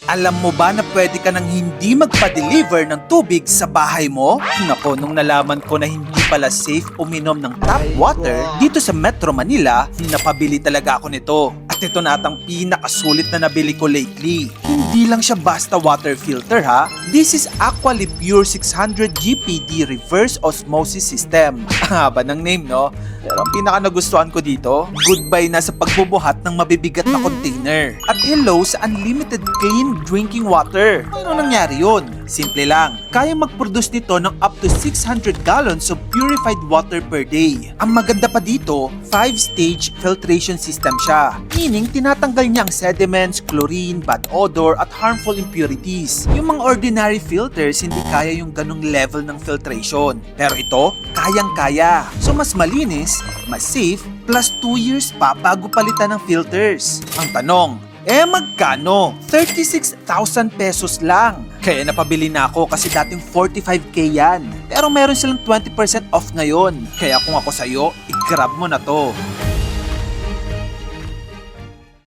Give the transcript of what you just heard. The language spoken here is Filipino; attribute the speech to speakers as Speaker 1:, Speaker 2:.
Speaker 1: Alam mo ba na pwede ka nang hindi magpa-deliver ng tubig sa bahay mo? Nako, nung nalaman ko na hindi pala safe uminom ng tap water dito sa Metro Manila, napabili talaga ako nito. At ito na atang pinakasulit na nabili ko lately. Hindi lang siya basta water filter ha. This is Aqualib Pure 600 GPD Reverse Osmosis System. Haba ng name no? Pero ang pinaka nagustuhan ko dito, goodbye na sa pagbubuhat ng mabibigat na container. At hello sa unlimited clean drinking water. Ano nangyari yun? Simple lang, kaya mag-produce nito ng up to 600 gallons of purified water per day. Ang maganda pa dito, 5-stage filtration system siya. Meaning, tinatanggal niya ang sediments, chlorine, bad odor, at harmful impurities. Yung mga ordinary filters, hindi kaya yung ganong level ng filtration. Pero ito, kayang-kaya. So mas malinis, mas safe, plus 2 years pa bago palitan ng filters. Ang tanong, magkano? 36,000 pesos lang. Kaya napabili na ako kasi dating 45k yan. Pero meron silang 20% off ngayon. Kaya kung ako sa'yo, i-grab mo na to.